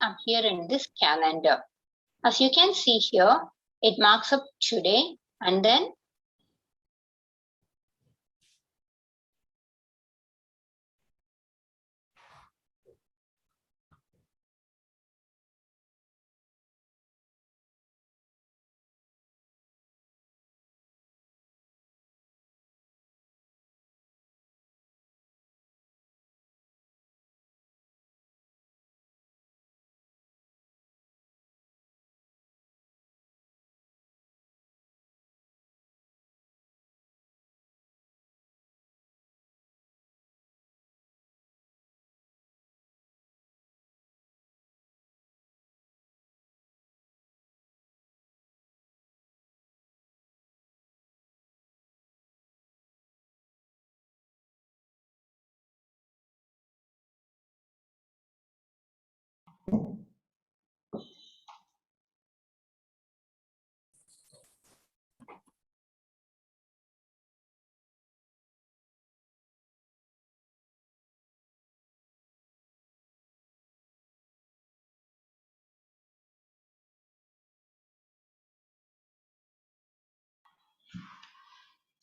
appear in this calendar. As you can see here, it marks up today and then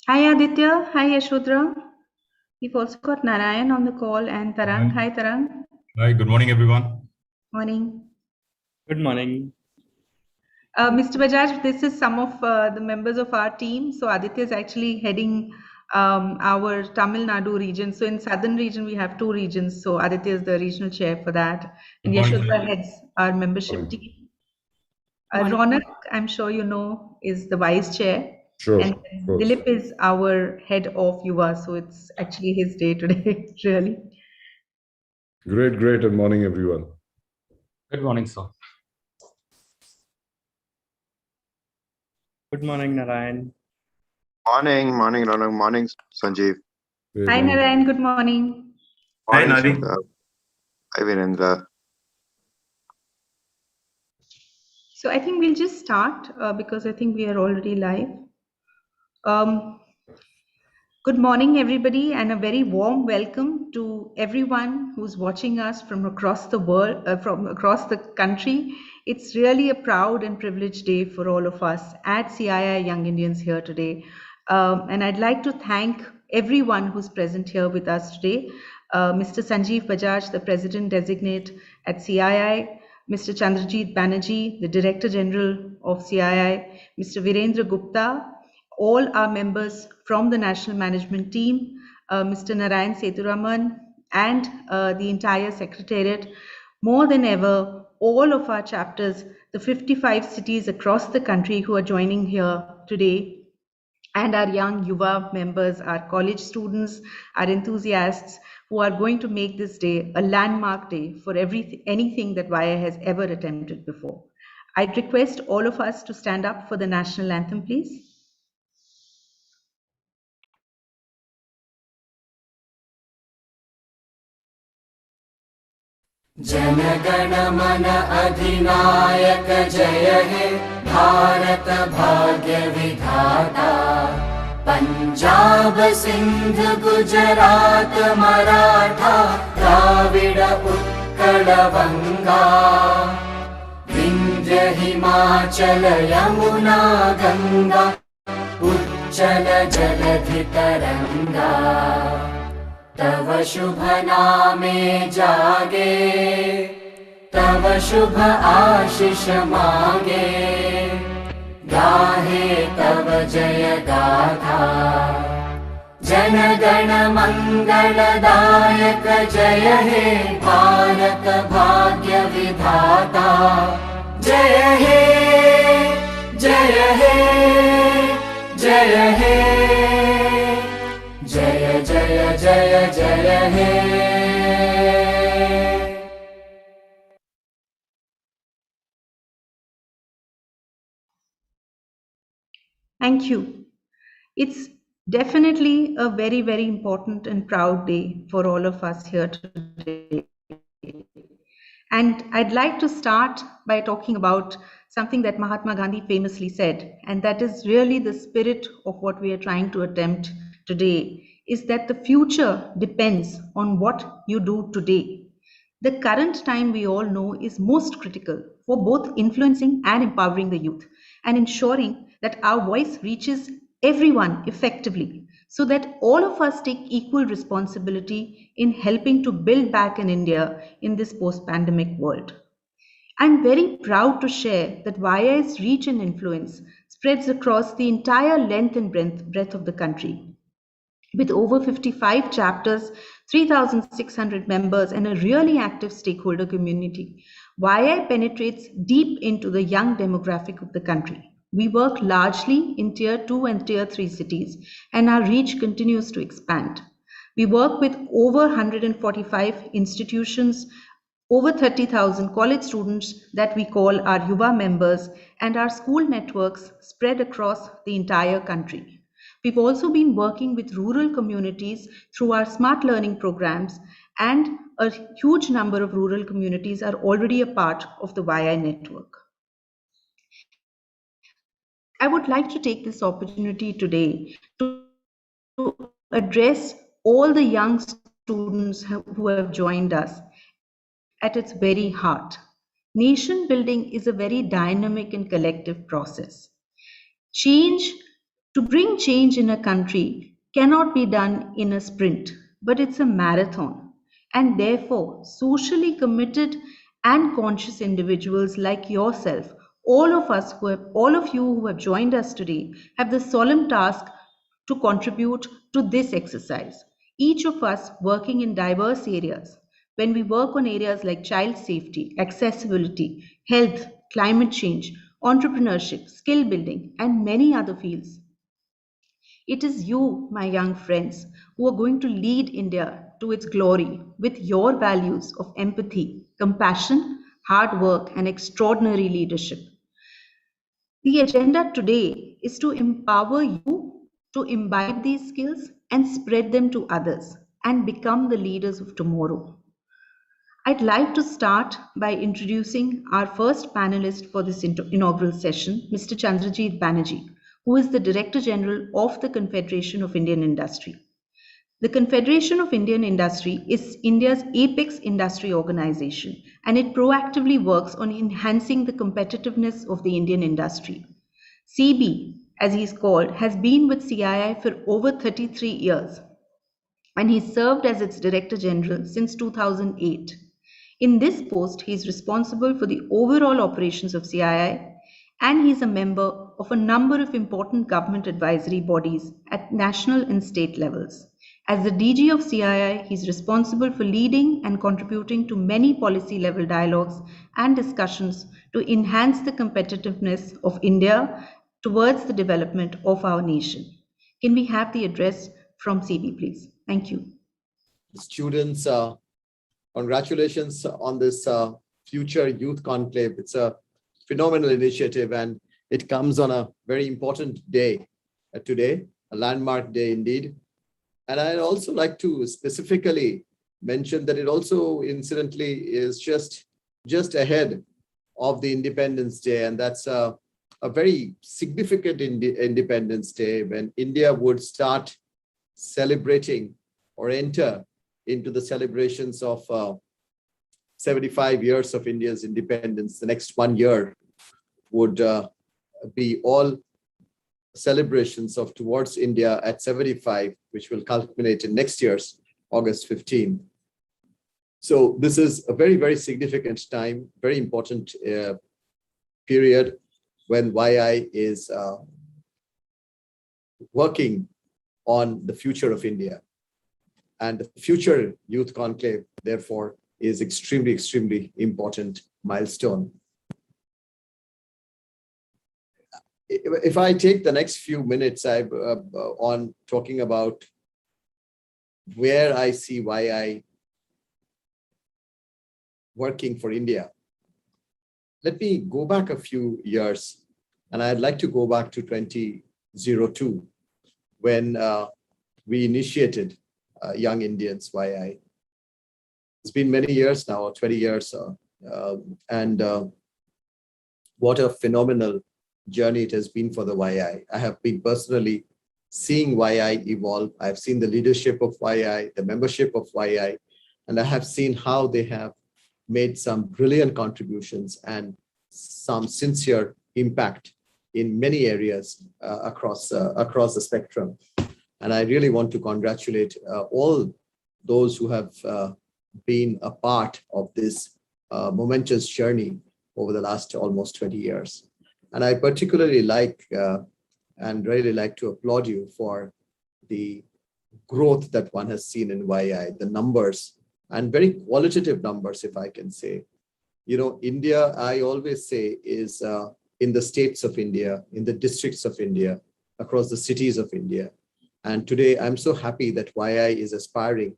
Hi Aditya, hi Yashodhara. We've also got Narayan on the call and Tarang. Hi Tarang. Hi, good morning everyone. Morning. Good morning. Mr. Bajaj, this is some of the members of our team. So Aditya is actually heading our Tamil Nadu region. So in southern region, we have 2 regions. So Aditya is the regional chair for that. And Good morning, Yashodhara heads our membership team. Ronak, I'm sure you know, is the vice chair. Sure. And Dilip is our head of Yuva. So it's actually his day today, really. Great, and morning everyone. Good morning, sir. Good morning, Narayan. Morning, Ronak. Morning, Sanjeev. Hi, Narayan. Good morning. Hi, Nadi. Hi, Virendra. So I think we'll just start because I think we are already live. Good morning, everybody, and a very warm welcome to everyone who's watching us from across the world, from across the country. It's really a proud and privileged day for all of us at CII Young Indians here today. And I'd like to thank everyone who's present here with us today. Mr. Sanjeev Bajaj, the President Designate at CII, Mr. Chandrajeet Banerjee, the Director General of CII, Mr. Virendra Gupta, all our members from the National Management Team, Mr. Narayan Sethuraman, and the entire Secretariat. More than ever, all of our chapters, the 55 cities across the country who are joining here today, and our young Yuva members, our college students, our enthusiasts, who are going to make this day a landmark day for anything that VIA has ever attempted before. I'd request all of us to stand up for the national anthem, please. Jana Gana मन अधिनायक जय हे भारत भाग्य विधाता पंजाब सिंध गुजरात मराठा द्राविड उत्कल बंगा विंध्य हिमाचल यमुना गंगा उच्चल जलधि तरंगा तव शुभ नामे जागे तव शुभ आशीष मांगे गाहे तव जय गाथा जन गण मंगलदायक जय हे भारत भाग्य विधाता जय हे जय हे जय हे जय जय जय जय हे Thank you. It's definitely a very, very important and proud day for all of us here today. And I'd like to start by talking about something that Mahatma Gandhi famously said, and that is really the spirit of what we are trying to attempt today, is that the future depends on what you do today. The current time, we all know, is most critical for both influencing and empowering the youth and ensuring that our voice reaches everyone effectively so that all of us take equal responsibility in helping to build back an India in this post-pandemic world. I'm very proud to share that YI's reach and influence spreads across the entire length and breadth of the country. With over 55 chapters, 3,600 members, and a really active stakeholder community, YI penetrates deep into the young demographic of the country. We work largely in Tier 2 and Tier 3 cities, and our reach continues to expand. We work with over 145 institutions, over 30,000 college students that we call our Yuva members, and our school networks spread across the entire country. We've also been working with rural communities through our smart learning programs, and a huge number of rural communities are already a part of the YI network. I would like to take this opportunity today to address all the young students who have joined us at its very heart. Nation building is a very dynamic and collective process. To bring change in a country cannot be done in a sprint, but it's a marathon. And therefore, socially committed and conscious individuals like yourself, all of you who have joined us today, have the solemn task to contribute to this exercise. Each of us working in diverse areas. When we work on areas like child safety, accessibility, health, climate change, entrepreneurship, skill building, and many other fields, it is you, my young friends, who are going to lead India to its glory with your values of empathy, compassion, hard work, and extraordinary leadership. The agenda today is to empower you to imbibe these skills and spread them to others and become the leaders of tomorrow. I'd like to start by introducing our first panelist for this inaugural session, Mr. Chandrajeet Banerjee, who is the Director General of the Confederation of Indian Industry. The Confederation of Indian Industry is India's apex industry organization, and it proactively works on enhancing the competitiveness of the Indian industry. CB, as he's called, has been with CII for over 33 years, and he served as its Director General since 2008. In this post, he is responsible for the overall operations of CII, and he is a member of a number of important government advisory bodies at national and state levels. As the DG of CII, he is responsible for leading and contributing to many policy-level dialogues and discussions to enhance the competitiveness of India towards the development of our nation. Can we have the address from CB, please? Thank you. Students, congratulations on this Future Youth Conclave. It's a phenomenal initiative, and it comes on a very important day today, a landmark day indeed. And I'd also like to specifically mention that it also incidentally is just ahead of the Independence Day, and that's a very significant Independence Day when India would start celebrating or enter into the celebrations of 75 years of India's independence. The next 1 year would be all celebrations of towards India at 75, which will culminate in next year's August 15. So this is a very, very significant time, very important period when YI is working on the future of India. And the Future Youth Conclave, therefore, is extremely, extremely important milestone. If I take the next few minutes on talking about where I see YI working for India, let me go back a few years, and I'd like to go back to 2002 when we initiated Young Indians YI. It's been many years now, 20 years, and what a phenomenal journey it has been for the YI. I have been personally seeing YI evolve. I've seen the leadership of YI, the membership of YI, and I have seen how they have made some brilliant contributions and some sincere impact in many areas across the spectrum. And I really want to congratulate all those who have been a part of this momentous journey over the last almost 20 years. And I particularly like and really like to applaud you for the growth that one has seen in YI, the numbers, and very qualitative numbers, if I can say. You know, India, I always say, is in the states of India, in the districts of India, across the cities of India. And today, I'm so happy that YI is aspiring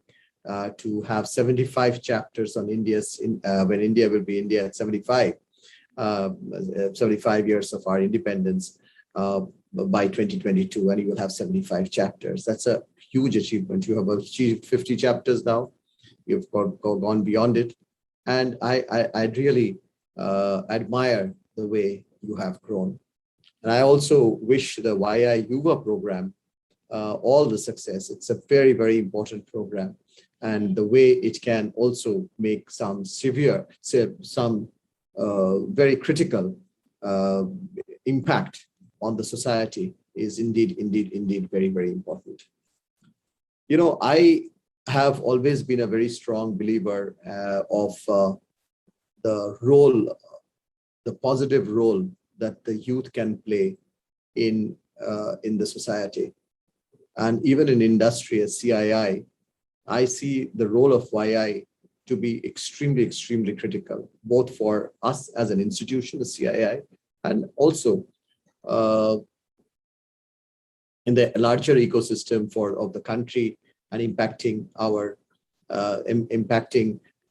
to have 75 chapters on India's, when India will be India at 75 years of our independence by 2022, and you will have 75 chapters. That's a huge achievement. You have achieved 50 chapters now. You've gone beyond it. And I really admire the way you have grown. And I also wish the YI Yuva program all the success. It's a very, very important program. And the way it can also make some severe, some very critical impact on the society is indeed very, very important. You know, I have always been a very strong believer of the role, the positive role that the youth can play in the society. And even in industry as CII, I see the role of YI to be extremely critical, both for us as an institution, the CII, and also in the larger ecosystem of the country, and impacting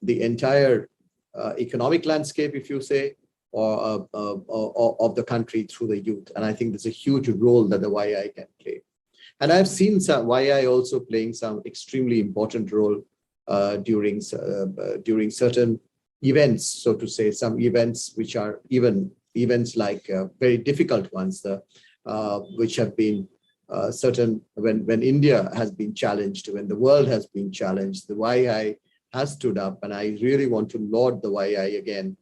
the entire economic landscape, if you say, or of the country through the youth. And I think there's a huge role that the YI can play. And I've seen some YI also playing some extremely important role during certain events, so to say, some events which are even events like very difficult ones, which have been certain when India has been challenged, when the world has been challenged, the YI has stood up. And I really want to laud the YI again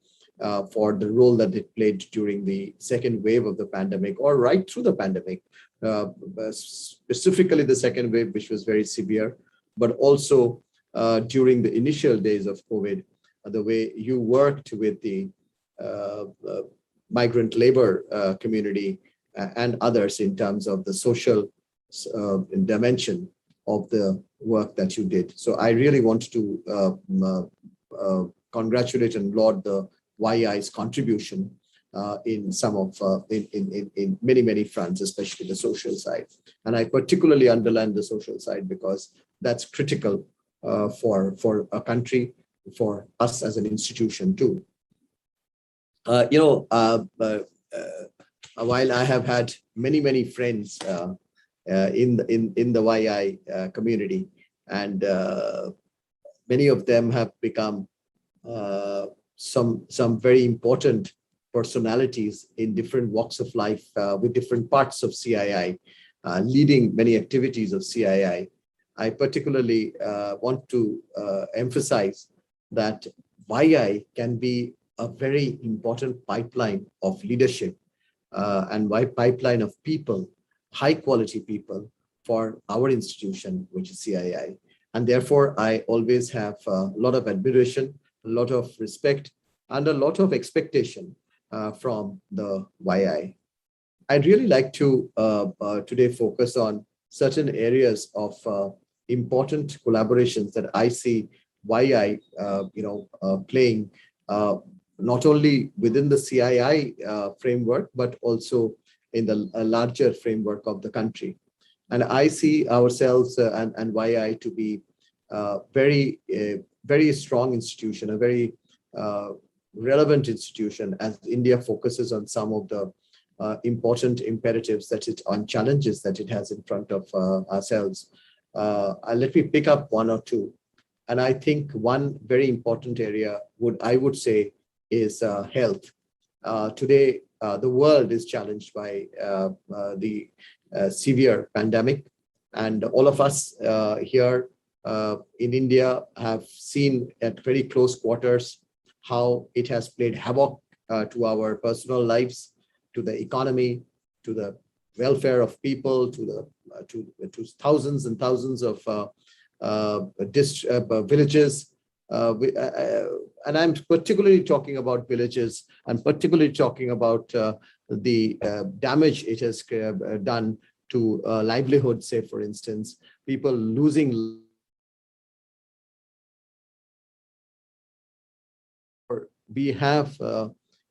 for the role that it played during the second wave of the pandemic, or right through the pandemic, specifically the second wave, which was very severe, but also during the initial days of COVID, the way you worked with the migrant labor community and others in terms of the social dimension of the work that you did. So I really want to congratulate and laud the YI's contribution in some of in many fronts, especially the social side. And I particularly underline the social side because that's critical for a country, for us as an institution too. While I have had many friends in the YI community, and many of them have become some very important personalities in different walks of life with different parts of CII, leading many activities of CII. I particularly want to emphasize that YI can be a very important pipeline of leadership and pipeline of people, high quality people for our institution, which is CII. And therefore, I always have a lot of admiration, a lot of respect, and a lot of expectation from the YI. I'd really like to today focus on certain areas of important collaborations that I see YI playing not only within the CII framework, but also in the larger framework of the country. And I see ourselves and YI to be very strong institution, a very relevant institution as India focuses on some of the important imperatives on challenges that it has in front of ourselves. Let me pick up one or two. And I think one very important area I would say is health. Today, the world is challenged by the severe pandemic, and all of us here in India have seen at very close quarters how it has played havoc to our personal lives, to the economy, to the welfare of people, to thousands and thousands of villages. And I'm particularly talking about villages. I'm particularly talking about the damage it has done to livelihood, say, for instance, people losing. We have,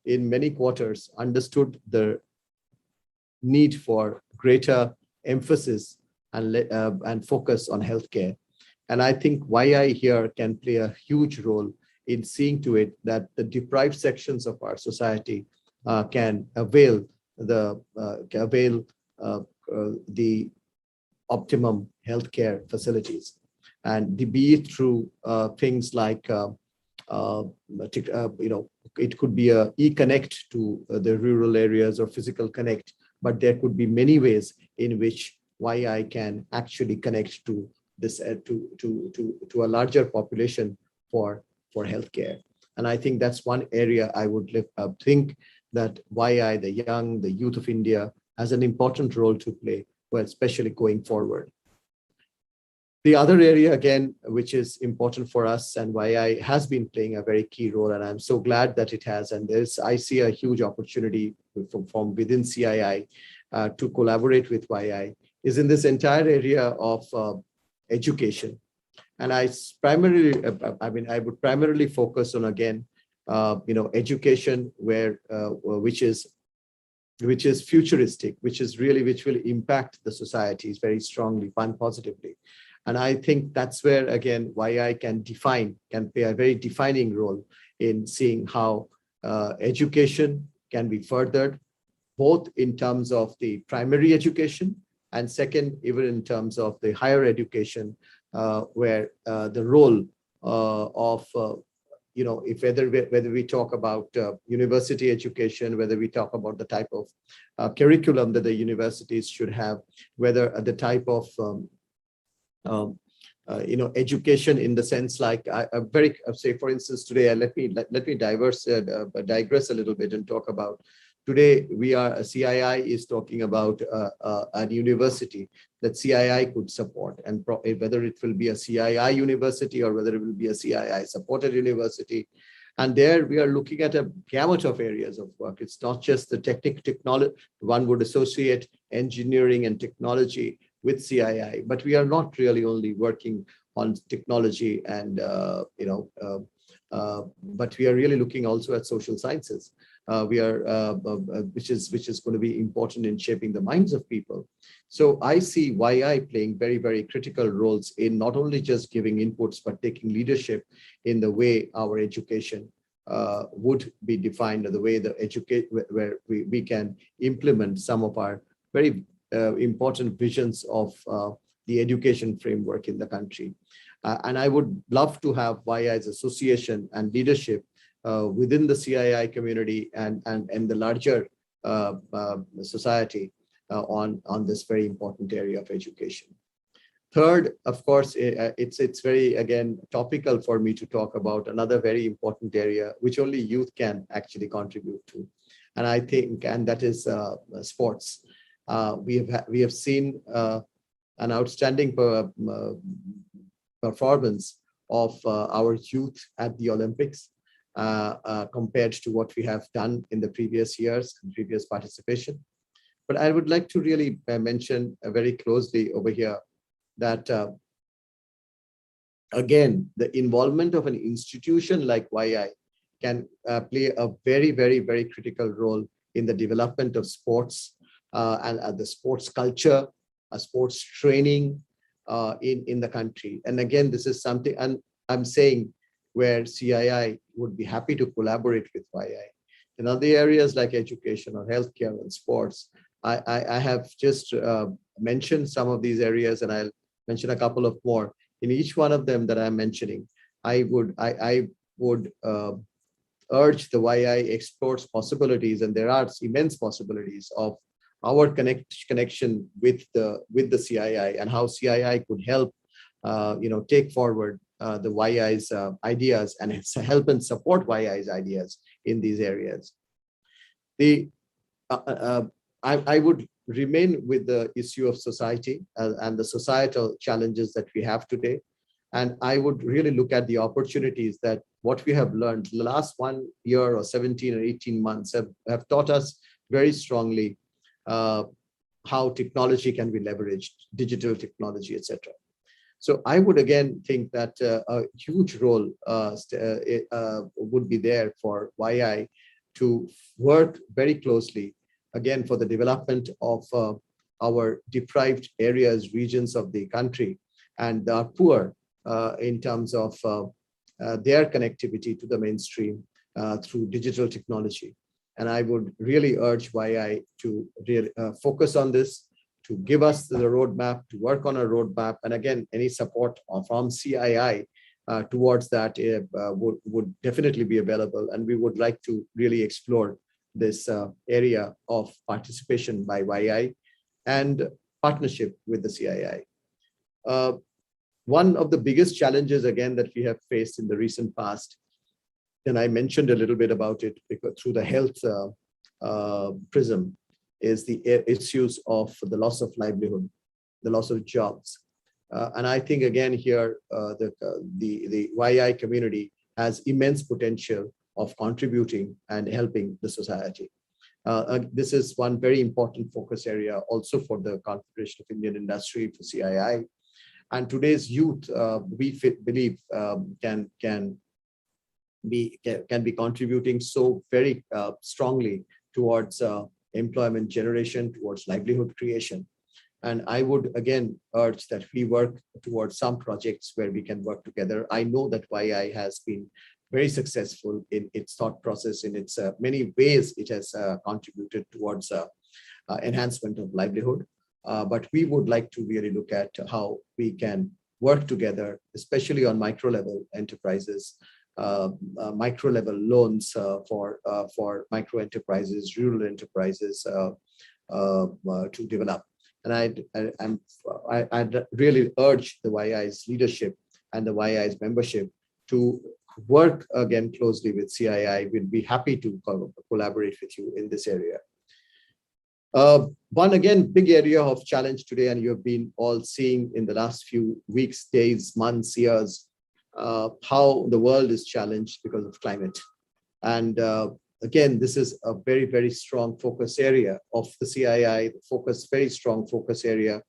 in many quarters, understood the need for greater emphasis and focus on healthcare. And I think YI here can play a huge role in seeing to it that the deprived sections of our society can avail the optimum healthcare facilities, and be it through things like it could be a e-connect to the rural areas or physical connect, but there could be many ways in which YI can actually connect to this to a larger population for healthcare. And I think that's one area I would think that YI, the youth of India, has an important role to play, well, especially going forward. The other area, again, which is important for us, and YI has been playing a very key role, and I'm so glad that it has, and I see a huge opportunity from within CII to collaborate with YI, is in this entire area of education. And I would primarily focus on, again, education which is futuristic, which will impact the societies very strongly and positively. And I think that's where, again, YI can play a very defining role in seeing how education can be furthered, both in terms of the primary education, and second, even in terms of the higher education, where the role of whether we talk about university education, whether we talk about the type of curriculum that the universities should have, whether the type of education in the sense like say, for instance, today, let me digress a little bit and talk about today. CII is talking about a university that CII could support, and whether it will be a CII university or whether it will be a CII supported university. And there we are looking at a gamut of areas of work. It's not just the technology. One would associate engineering and technology with CII, but we are not really only working on technology and but we are really looking also at social sciences. Which is going to be important in shaping the minds of people. So I see YI playing very, very critical roles in not only just giving inputs, but taking leadership in the way our education would be defined, or the way where we can implement some of our very important visions of the education framework in the country. And I would love to have YI's association and leadership within the CII community and the larger society on this very important area of education. Third, of course, it's very, again, topical for me to talk about another very important area which only youth can actually contribute to, and I think, and that is sports. We have seen an outstanding performance of our youth at the Olympics. Compared to what we have done in the previous years, previous participation. But I would like to really mention very closely over here that, again, the involvement of an institution like YI can play a very, very, very critical role in the development of sports and the sports culture, sports training in the country. And again, this is something, and I'm saying, where CII would be happy to collaborate with YI. In other areas like education or healthcare and sports, I have just mentioned some of these areas, and I'll mention a couple of more. In each one of them that I'm mentioning, I would urge the YI explores possibilities, and there are immense possibilities of our connection with the CII, and how CII could help take forward the YI's ideas and help and support YI's ideas in these areas. I would remain with the issue of society and the societal challenges that we have today. And I would really look at the opportunities that what we have learned the last 1 year or 17 or 18 months have taught us very strongly how technology can be leveraged, digital technology, etc. So I would again think that a huge role would be there for YI to work very closely, again, for the development of our deprived areas, regions of the country, and are poor in terms of their connectivity to the mainstream through digital technology. And I would really urge YI to really focus on this, to give us the roadmap, to work on a roadmap. And again, any support from CII towards that would definitely be available. And we would like to really explore this area of participation by YI and partnership with the CII. One of the biggest challenges, again, that we have faced in the recent past, and I mentioned a little bit about it because through the health prism, is the issues of the loss of livelihood, the loss of jobs. And I think, again, here, the YI community has immense potential of contributing and helping the society. This is one very important focus area also for the Confederation of Indian Industry, for CII. And today's youth, we believe, can be contributing so very strongly towards employment generation, towards livelihood creation. And I would again urge that we work towards some projects where we can work together. I know that YI has been very successful in its thought process, in its many ways it has contributed towards enhancement of livelihood. But we would like to really look at how we can work together, especially on micro level enterprises, micro level loans for micro enterprises, rural enterprises to develop. And I'd really urge the YI's leadership and the YI's membership to work again closely with CII. We'll be happy to collaborate with you in this area. One again big area of challenge today, and you have been all seeing in the last few weeks, days, months, years, how the world is challenged because of climate. And again, this is a very, very strong focus area of the CII, very strong focus area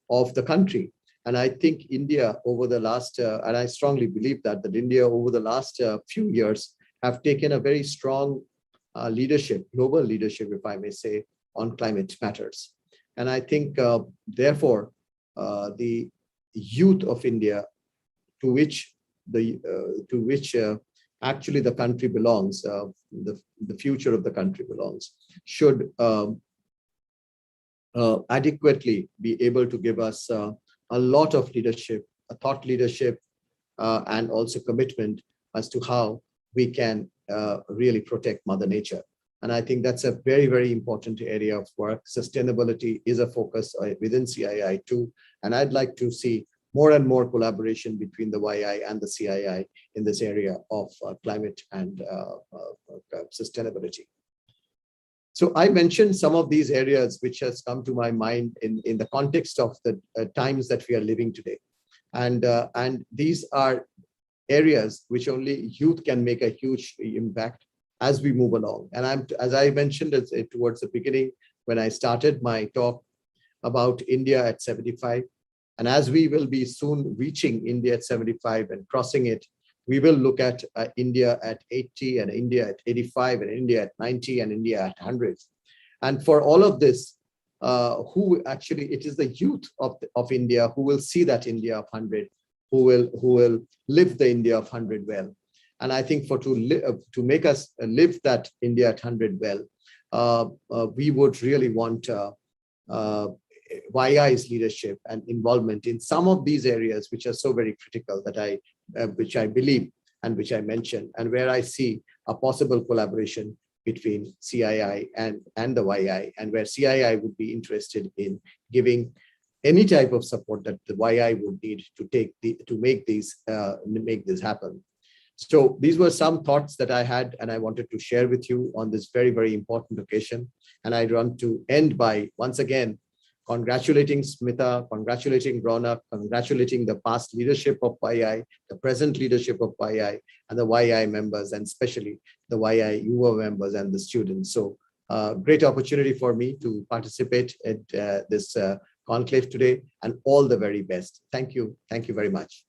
of the country. And I think India over the last, and I strongly believe that India over the last few years have taken a very strong leadership, global leadership, if I may say, on climate matters. And I think, therefore, the youth of India, to which actually the country belongs, the future of the country belongs, should adequately be able to give us a lot of leadership, a thought leadership, and also commitment as to how we can really protect Mother Nature. And I think that's a very, very important area of work. Sustainability is a focus within CII too. And I'd like to see more and more collaboration between the YI and the CII in this area of climate and sustainability. So I mentioned some of these areas which has come to my mind in the context of the times that we are living today. And these are areas which only youth can make a huge impact as we move along. And as I mentioned towards the beginning, when I started my talk about India at 75, and as we will be soon reaching India at 75 and crossing it, we will look at India at 80 and India at 85 and India at 90 and India at 100. And for all of this, it is the youth of India who will see that India of 100, who will live the India of 100 well. And I think to make us live that India at 100 well, we would really want YI's leadership and involvement in some of these areas which are so very critical that which I believe and which I mentioned, and where I see a possible collaboration between CII and the YI, and where CII would be interested in giving any type of support that the YI would need to make this happen. So these were some thoughts that I had, and I wanted to share with you on this very, very important occasion. And I want to end by once again congratulating Smita, congratulating Ronak, congratulating the past leadership of YI, the present leadership of YI, and the YI members, and especially the YI UA members and the students. So great opportunity for me to participate at this conclave today, and all the very best. Thank you. Thank you very much.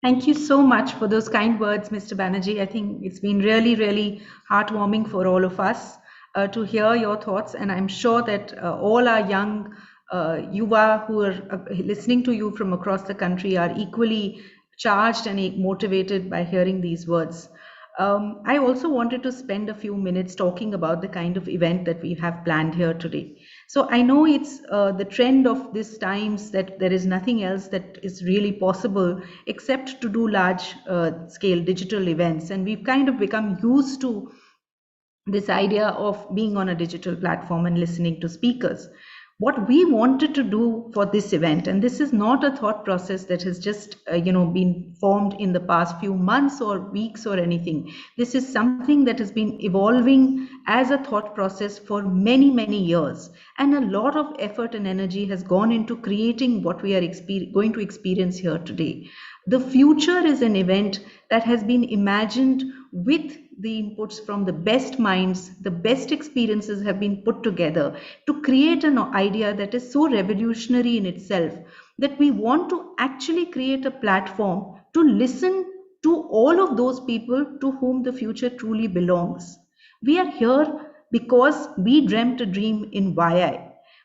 Thank you so much for those kind words, Mr. Banerjee. I think it's been really, really heartwarming for all of us to hear your thoughts. And I'm sure that all our young yuva who are listening to you from across the country are equally charged and motivated by hearing these words. I also wanted to spend a few minutes talking about the kind of event that we have planned here today. So I know it's the trend of these times that there is nothing else that is really possible except to do large scale digital events. And we've kind of become used to this idea of being on a digital platform and listening to speakers. What we wanted to do for this event, and this is not a thought process that has just been formed in the past few months or weeks or anything. This is something that has been evolving as a thought process for many, many years. And a lot of effort and energy has gone into creating what we are going to experience here today. The future is an event that has been imagined with the inputs from the best minds. The best experiences have been put together to create an idea that is so revolutionary in itself that we want to actually create a platform to listen to all of those people to whom the future truly belongs. We are here because we dreamt a dream in YI.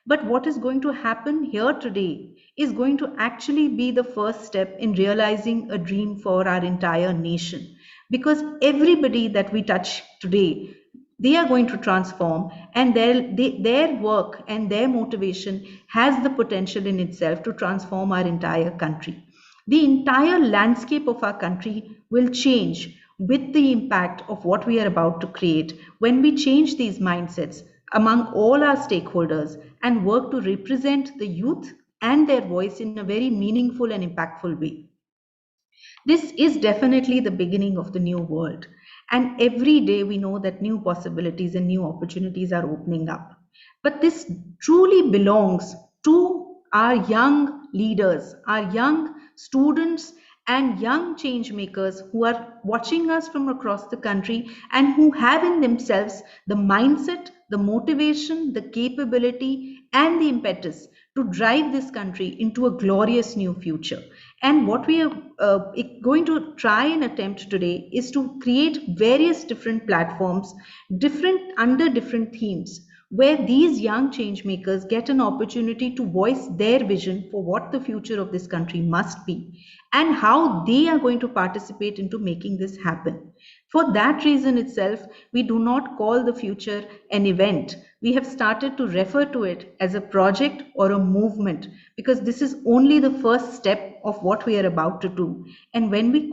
But what is going to happen here today is going to actually be the first step in realizing a dream for our entire nation. Because everybody that we touch today, they are going to transform, and their work and their motivation has the potential in itself to transform our entire country. The entire landscape of our country will change with the impact of what we are about to create when we change these mindsets among all our stakeholders and work to represent the youth and their voice in a very meaningful and impactful way. This is definitely the beginning of the new world. And every day we know that new possibilities and new opportunities are opening up. But this truly belongs to our young leaders, our young students and young change makers who are watching us from across the country and who have in themselves the mindset, the motivation, the capability and the impetus to drive this country into a glorious new future. And what we are going to try and attempt today is to create various different platforms, under different themes, where these young change makers get an opportunity to voice their vision for what the future of this country must be and how they are going to participate into making this happen. For that reason itself, we do not call the future an event. We have started to refer to it as a project or a movement, because this is only the first step of what we are about to do. And when we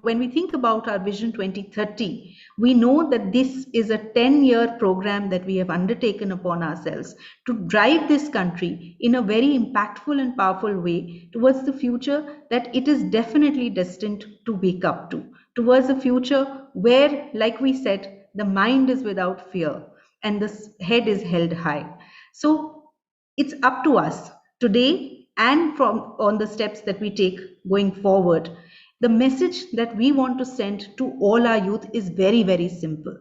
when we think about our Vision 2030, we know that this is a 10-year program that we have undertaken upon ourselves to drive this country in a very impactful and powerful way towards the future that it is definitely destined to wake up to, towards a future where, like we said, the mind is without fear and the head is held high. So it's up to us today and on the steps that we take going forward. The message that we want to send to all our youth is very, very simple.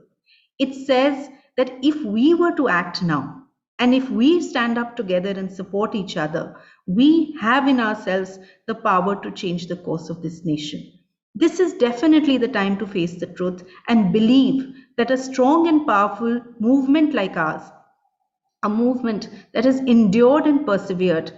It says that if we were to act now, and if we stand up together and support each other, we have in ourselves the power to change the course of this nation. This is definitely the time to face the truth and believe that a strong and powerful movement like ours, a movement that has endured and persevered,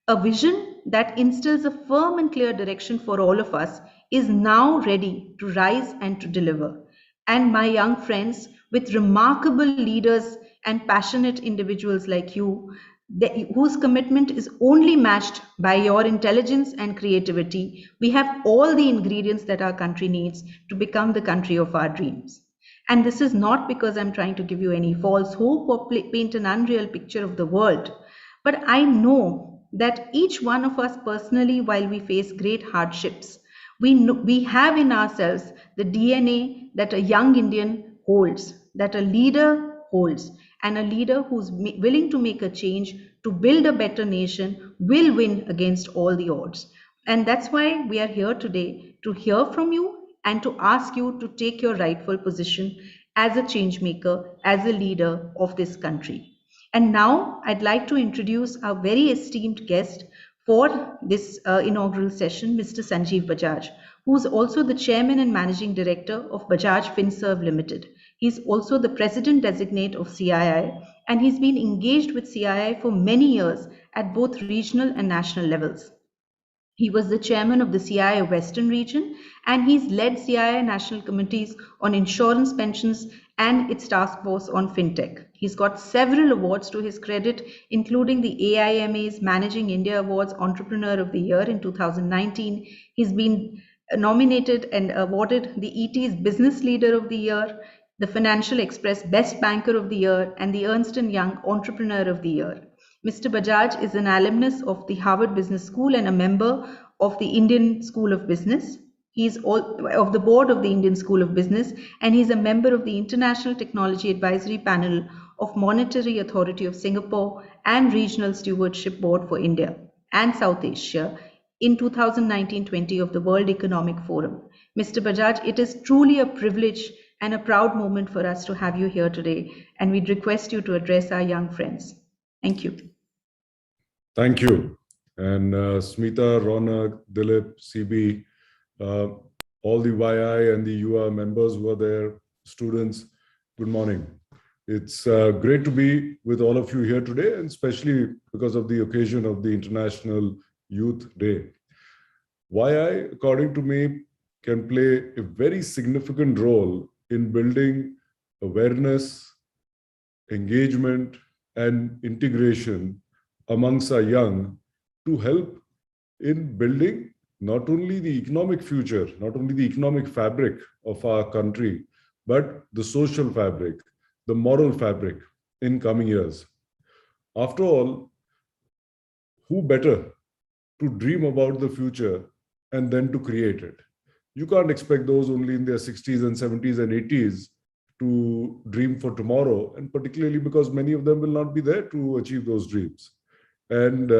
a vision that instills a firm and clear direction for all of us, is now ready to rise and to deliver. And my young friends, with remarkable leaders and passionate individuals like you, whose commitment is only matched by your intelligence and creativity, we have all the ingredients that our country needs to become the country of our dreams. And this is not because I'm trying to give you any false hope or paint an unreal picture of the world. But I know that each one of us personally, while we face great hardships, we have in ourselves the DNA that a young Indian holds, that a leader holds, and a leader who's willing to make a change to build a better nation will win against all the odds. And that's why we are here today, to hear from you and to ask you to take your rightful position as a change maker, as a leader of this country. And now I'd like to introduce our very esteemed guest for this inaugural session, Mr. Sanjeev Bajaj, who's also the Chairman and Managing Director of Bajaj FinServe Limited. He's also the President Designate of CII, and he's been engaged with CII for many years at both regional and national levels. He was the chairman of the CII Western region, and he's led CII national committees on insurance, pensions, and its task force on fintech. He's got several awards to his credit, including the AIMA's Managing India Awards Entrepreneur of the Year in 2019. He's been nominated and awarded the ET's Business Leader of the Year, the Financial Express Best Banker of the Year, and the Ernst & Young Entrepreneur of the Year. Mr. Bajaj is an alumnus of the Harvard Business School and a member of the Indian School of Business. He's of the board of the Indian School of Business, and he's a member of the International Technology Advisory Panel of Monetary Authority of Singapore and Regional Stewardship Board for India and South Asia in 2019-20 of the World Economic Forum. Mr. Bajaj, it is truly a privilege and a proud moment for us to have you here today, and we'd request you to address our young friends. Thank you. Thank you. And Smita, Ronak, Dilip, CB, all the YI and the UA members who are there, students, good morning. It's great to be with all of you here today, and especially because of the occasion of the International Youth Day. YI, according to me, can play a very significant role in building awareness, engagement, and integration amongst our young to help in building not only the economic future, not only the economic fabric of our country, but the social fabric, the moral fabric in coming years. After all, who better to dream about the future and then to create it? You can't expect those only in their 60s and 70s and 80s to dream for tomorrow, and particularly because many of them will not be there to achieve those dreams. And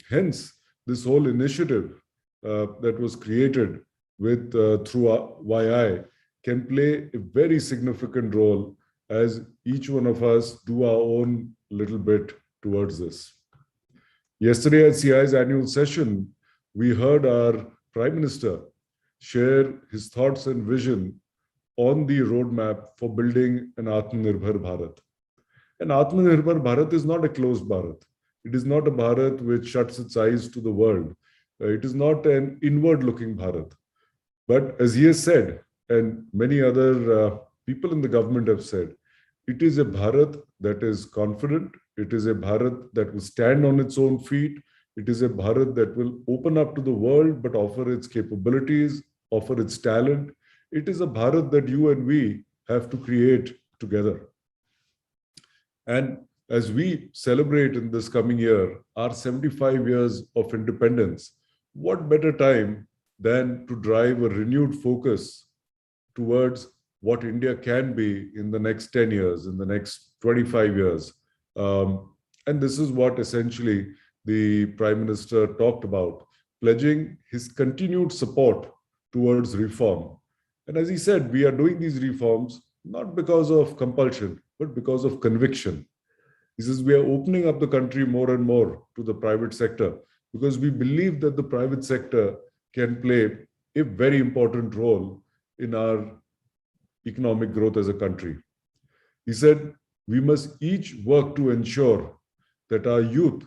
hence, this whole initiative that was created with through YI can play a very significant role as each one of us do our own little bit towards this. Yesterday at CII's annual session, we heard our Prime Minister share his thoughts and vision on the roadmap for building an Atmanirbhar Bharat. An Atmanirbhar Bharat is not a closed Bharat. It is not a Bharat which shuts its eyes to the world. It is not an inward-looking Bharat. But as he has said, and many other people in the government have said, it is a Bharat that is confident. It is a Bharat that will stand on its own feet. It is a Bharat that will open up to the world, but offer its capabilities, offer its talent. It is a Bharat that you and we have to create together. And as we celebrate in this coming year our 75 years of independence, what better time than to drive a renewed focus towards what India can be in the next 10 years, in the next 25 years. And this is what essentially the Prime Minister talked about, pledging his continued support towards reform. And as he said, we are doing these reforms not because of compulsion, but because of conviction. He says we are opening up the country more and more to the private sector because we believe that the private sector can play a very important role in our economic growth as a country. He said we must each work to ensure that our youth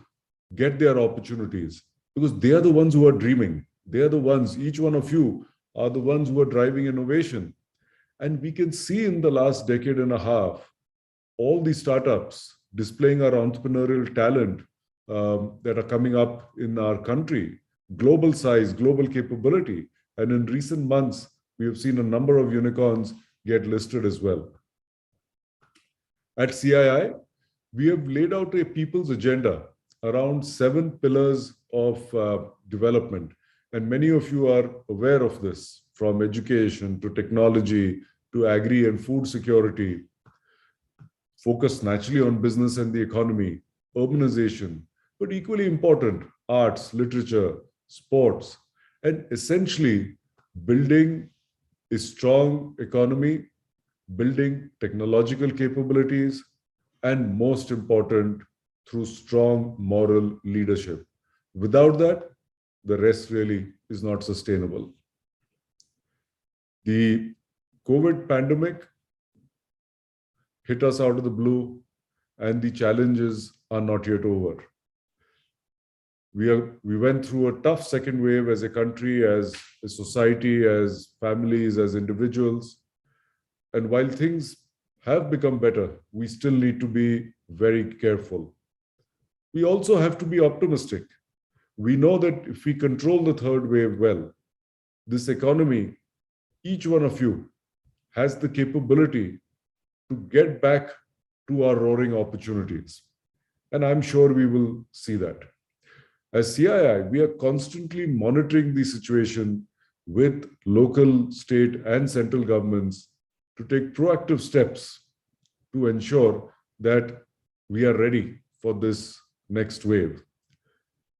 get their opportunities because they are the ones who are dreaming. They are the ones, each one of you are the ones who are driving innovation. And we can see in the last decade and a half, all the startups displaying our entrepreneurial talent that are coming up in our country, global size, global capability. And in recent months, we have seen a number of unicorns get listed as well. At CII, we have laid out a people's agenda around 7 pillars of development. And many of you are aware of this, from education to technology to agri and food security, focus naturally on business and the economy, urbanization, but equally important, arts, literature, sports, and essentially building a strong economy, building technological capabilities, and most important, through strong moral leadership. Without that, the rest really is not sustainable. The COVID pandemic hit us out of the blue, and the challenges are not yet over. We went through a tough second wave as a country, as a society, as families, as individuals. And while things have become better, we still need to be very careful. We also have to be optimistic. We know that if we control the third wave well, this economy, each one of you has the capability to get back to our roaring opportunities. And I'm sure we will see that. As CII, we are constantly monitoring the situation with local, state, and central governments to take proactive steps to ensure that we are ready for this next wave.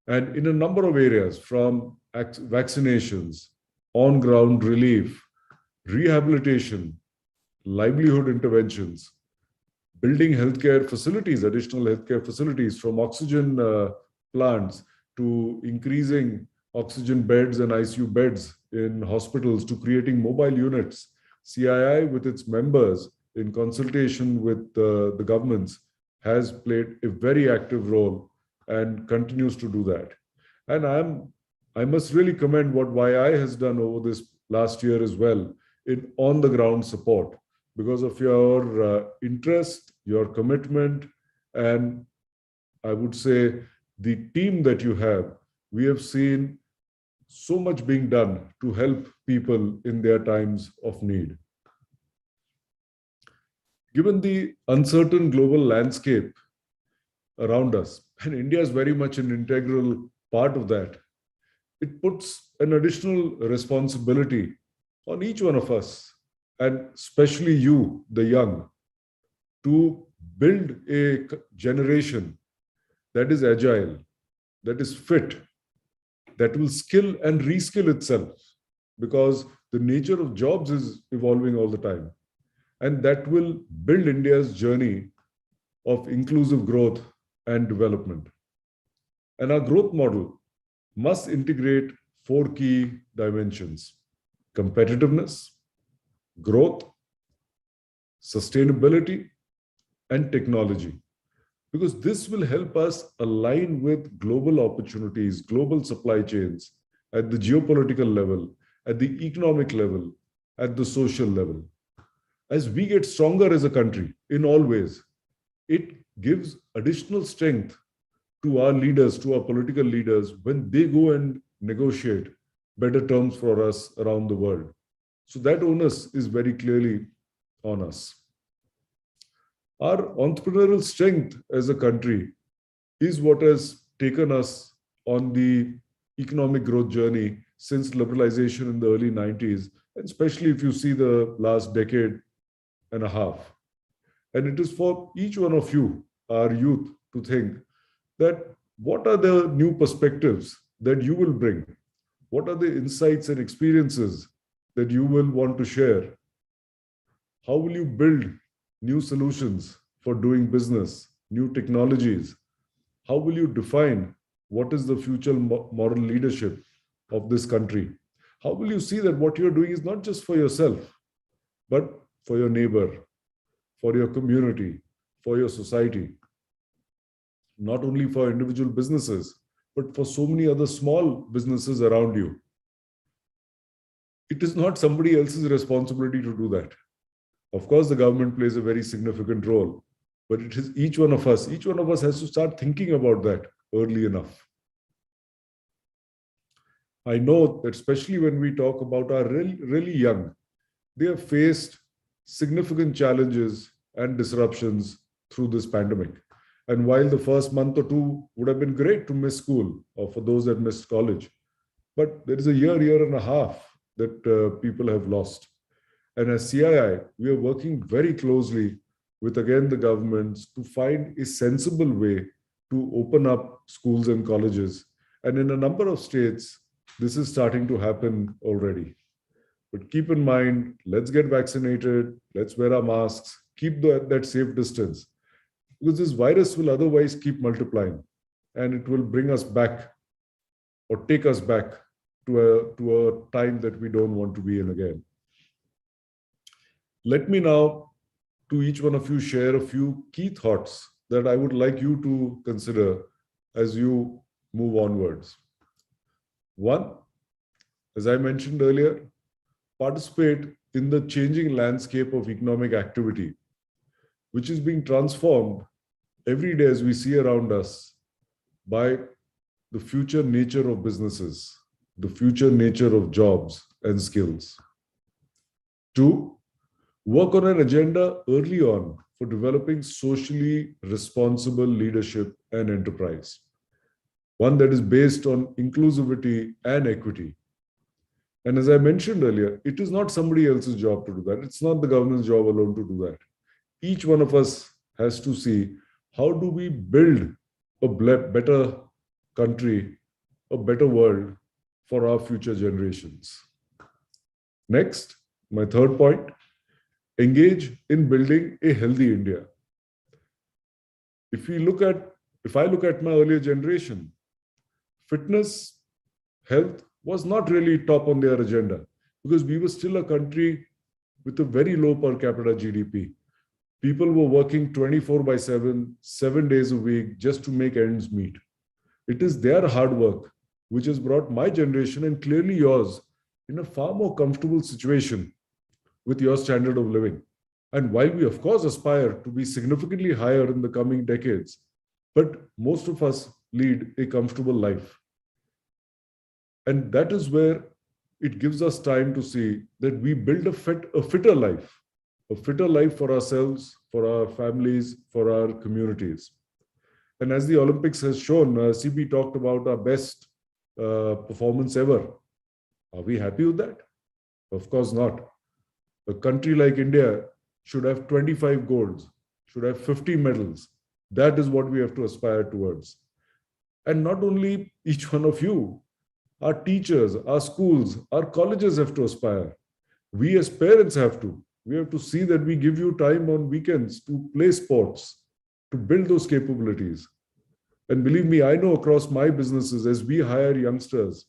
And in a number of areas, from vaccinations, on-ground relief, rehabilitation, livelihood interventions, building healthcare facilities, additional healthcare facilities, from oxygen plants to increasing oxygen beds and ICU beds in hospitals, to creating mobile units. CII, with its members, in consultation with the governments, has played a very active role and continues to do that. And I must really commend what YI has done over this last year as well in on-the-ground support, because of your interest, your commitment, and I would say the team that you have. We have seen so much being done to help people in their times of need. Given the uncertain global landscape around us, and India is very much an integral part of that, it puts an additional responsibility on each one of us, and especially you, the young, to build a generation that is agile, that is fit, that will skill and reskill itself, because the nature of jobs is evolving all the time. And that will build India's journey of inclusive growth and development. And our growth model must integrate 4 key dimensions: competitiveness, growth, sustainability, and technology. Because this will help us align with global opportunities, global supply chains, at the geopolitical level, at the economic level, at the social level. As we get stronger as a country in all ways, it gives additional strength to our leaders, to our political leaders, when they go and negotiate better terms for us around the world. So that onus is very clearly on us. Our entrepreneurial strength as a country is what has taken us on the economic growth journey since liberalization in the early 90s, and especially if you see the last decade and a half. And it is for each one of you, our youth, to think that what are the new perspectives that you will bring? What are the insights and experiences that you will want to share? How will you build new solutions for doing business, new technologies? How will you define what is the future moral leadership of this country? How will you see that what you're doing is not just for yourself, but for your neighbor, for your community, for your society? Not only for individual businesses, but for so many other small businesses around you. It is not somebody else's responsibility to do that. Of course, the government plays a very significant role, but it is each one of us. Each one of us has to start thinking about that early enough. I know that especially when we talk about our really young, they have faced significant challenges and disruptions through this pandemic. And while the first month or two would have been great to miss school, or for those that missed college, but there is a year and a half that people have lost. And as CII, we are working very closely with, again, the governments to find a sensible way to open up schools and colleges. And in a number of states, this is starting to happen already. But keep in mind, let's get vaccinated, let's wear our masks, keep that safe distance, because this virus will otherwise keep multiplying and it will bring us back or take us back to a time that we don't want to be in again. Let me now, to each one of you, share a few key thoughts that I would like you to consider as you move onwards. One, as I mentioned earlier, participate in the changing landscape of economic activity, which is being transformed every day as we see around us by the future nature of businesses, the future nature of jobs and skills. Two, work on an agenda early on for developing socially responsible leadership and enterprise, one that is based on inclusivity and equity. And as I mentioned earlier, it is not somebody else's job to do that. It's not the government's job alone to do that. Each one of us has to see, how do we build a better country, a better world for our future generations? Next, my third point, engage in building a healthy India. If I look at my earlier generation, fitness, health was not really top on their agenda because we were still a country with a very low per capita GDP. People were working 24/7, 7 days a week just to make ends meet. It is their hard work which has brought my generation and clearly yours in a far more comfortable situation with your standard of living. And while we of course aspire to be significantly higher in the coming decades, but most of us lead a comfortable life. And that is where it gives us time to see that we build a fitter life for ourselves, for our families, for our communities. And as the Olympics has shown, CB talked about our best performance ever. Are we happy with that? Of course not. A country like India should have 25 golds, should have 50 medals. That is what we have to aspire towards. And not only each one of you, our teachers, our schools, our colleges have to aspire. We as parents have to. We have to see that we give you time on weekends to play sports, to build those capabilities. And believe me, I know across my businesses, as we hire youngsters,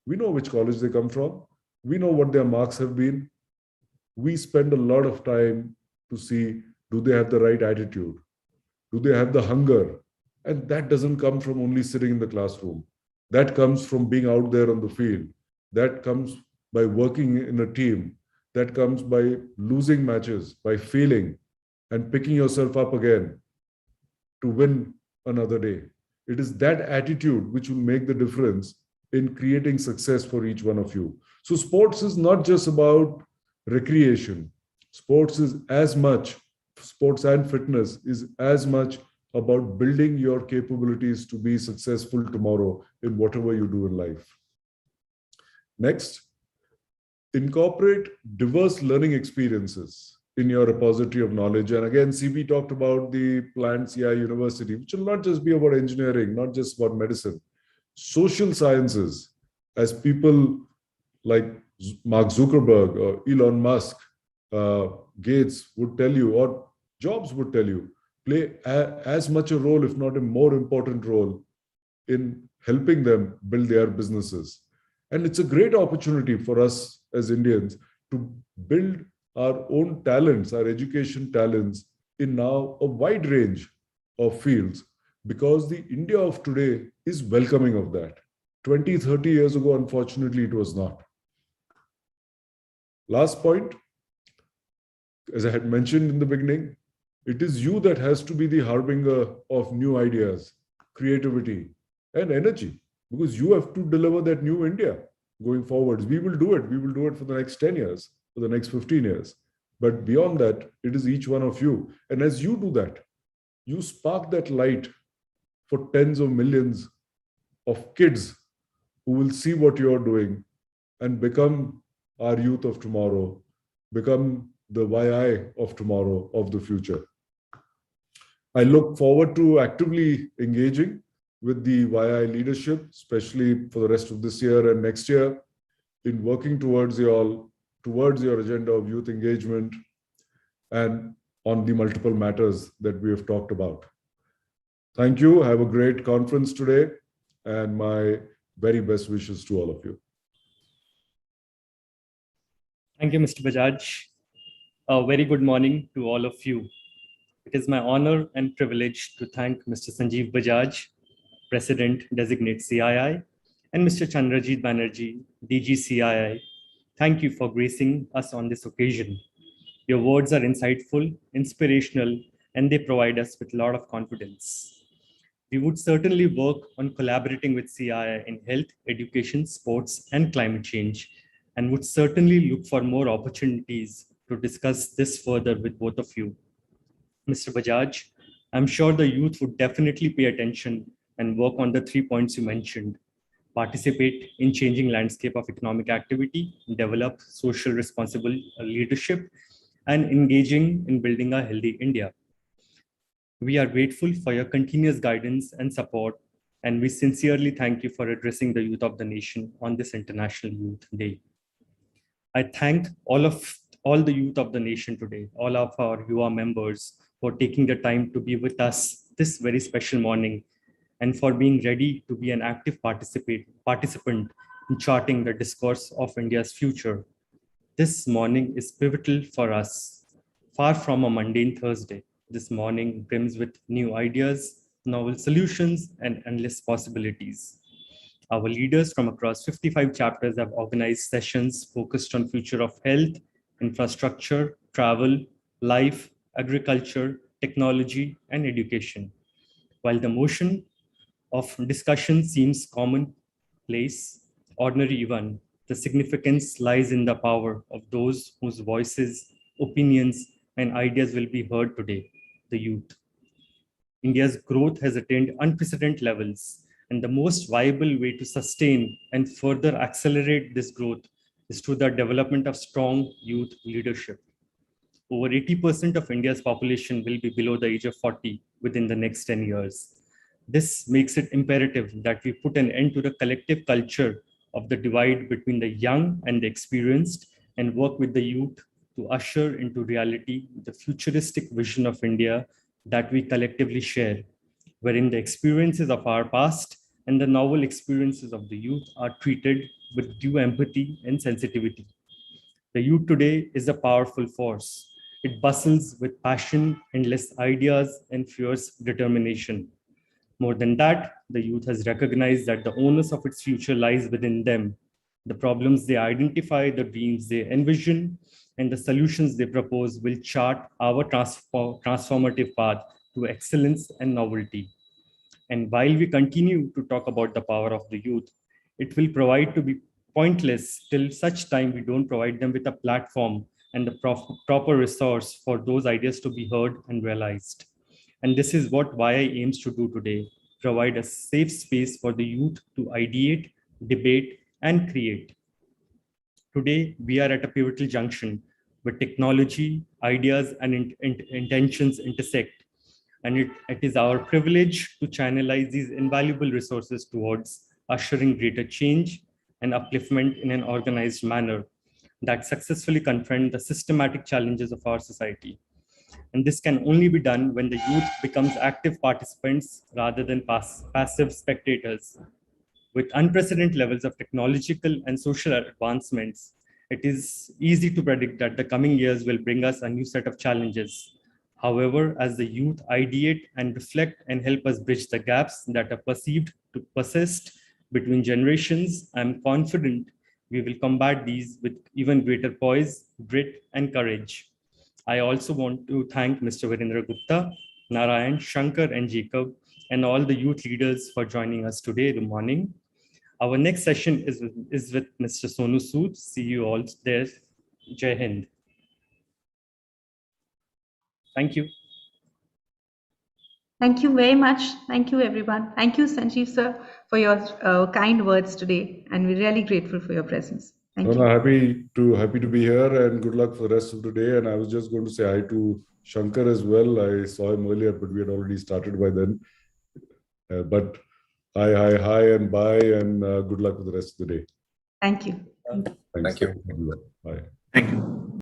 we know which college they come from. We know what their marks have been. We spend a lot of time to see, do they have the right attitude? Do they have the hunger? And that doesn't come from only sitting in the classroom. That comes from being out there on the field. That comes by working in a team. That comes by losing matches, by failing and picking yourself up again to win another day. It is that attitude which will make the difference in creating success for each one of you. So sports is not just about recreation. Sports and fitness is as much about building your capabilities to be successful tomorrow in whatever you do in life. Next, incorporate diverse learning experiences in your repository of knowledge. And again, CB talked about the planned CI University, which will not just be about engineering, not just about medicine, social sciences, as people like Mark Zuckerberg or Elon Musk, Gates would tell you, or Jobs would tell you, play as much a role, if not a more important role, in helping them build their businesses. And it's a great opportunity for us as Indians to build our own talents, our education talents, in now a wide range of fields, because the India of today is welcoming of that. 20, 30 years ago, unfortunately, it was not. Last point, as I had mentioned in the beginning, it is you that has to be the harbinger of new ideas, creativity, and energy, because you have to deliver that new India going forwards. We will do it. We will do it for the next 10 years, for the next 15 years. But beyond that, it is each one of you. And as you do that, you spark that light for tens of millions of kids who will see what you're doing and become our youth of tomorrow, become the YI of tomorrow, of the future. I look forward to actively engaging with the YI leadership, especially for the rest of this year and next year, in working towards your agenda of youth engagement and on the multiple matters that we have talked about. Thank you. Have a great conference today, and my very best wishes to all of you. Thank you, Mr. Bajaj. A very good morning to all of you. It is my honor and privilege to thank Mr. Sanjeev Bajaj, President Designate CII, and Mr. Chandrajeet Banerjee, DG CII. Thank you for gracing us on this occasion. Your words are insightful, inspirational, and they provide us with a lot of confidence. We would certainly work on collaborating with CII in health, education, sports, and climate change, and would certainly look for more opportunities to discuss this further with both of you. Mr. Bajaj, I'm sure the youth would definitely pay attention and work on the 3 points you mentioned. Participate in changing landscape of economic activity, develop social responsible leadership, and engaging in building a healthy India. We are grateful for your continuous guidance and support, and we sincerely thank you for addressing the youth of the nation on this International Youth Day. I thank all the youth of the nation today, all of our Yuva members, for taking the time to be with us this very special morning and for being ready to be an active participant in charting the discourse of India's future. This morning is pivotal for us. Far from a mundane Thursday, this morning brims with new ideas, novel solutions, and endless possibilities. Our leaders from across 55 chapters have organized sessions focused on future of health, infrastructure, travel, life, agriculture, technology, and education. While the motion of discussion seems commonplace, ordinary even, the significance lies in the power of those whose voices, opinions, and ideas will be heard today, the youth. India's growth has attained unprecedented levels, and the most viable way to sustain and further accelerate this growth is through the development of strong youth leadership. Over 80% of India's population will be below the age of 40 within the next 10 years. This makes it imperative that we put an end to the collective culture of the divide between the young and the experienced and work with the youth to usher into reality the futuristic vision of India that we collectively share, wherein the experiences of our past and the novel experiences of the youth are treated with due empathy and sensitivity. The youth today is a powerful force. It bustles with passion, endless ideas, and fierce determination. More than that, the youth has recognized that the onus of its future lies within them. The problems they identify, the dreams they envision, and the solutions they propose will chart our transformative path to excellence and novelty. And while we continue to talk about the power of the youth, it will provide to be pointless till such time we don't provide them with a platform and the proper resource for those ideas to be heard and realized. And this is what YI aims to do today, provide a safe space for the youth to ideate, debate, and create. Today, we are at a pivotal junction where technology, ideas, and intentions intersect. And it is our privilege to channelize these invaluable resources towards ushering greater change and upliftment in an organized manner that successfully confront the systematic challenges of our society. And this can only be done when the youth becomes active participants rather than passive spectators. With unprecedented levels of technological and social advancements, it is easy to predict that the coming years will bring us a new set of challenges. However, as the youth ideate and reflect and help us bridge the gaps that are perceived to persist between generations, I'm confident we will combat these with even greater poise, grit, and courage. I also want to thank Mr. Virendra Gupta, Narayan, Shankar, and Jacob, and all the youth leaders for joining us today. Good morning. Our next session is with Mr. Sonu Sood. See you all there. Jai Hind. Thank you. Thank you very much. Thank you, everyone. Thank you, Sanjeev sir, for your kind words today. And we're really grateful for your presence. Thank you. Happy to be here, and good luck for the rest of the day. And I was just going to say hi to Shankar as well. I saw him earlier, but we had already started by then. But hi, and bye, and good luck with the rest of the day. Thank you. Thanks. Thank you. Bye. Thank you.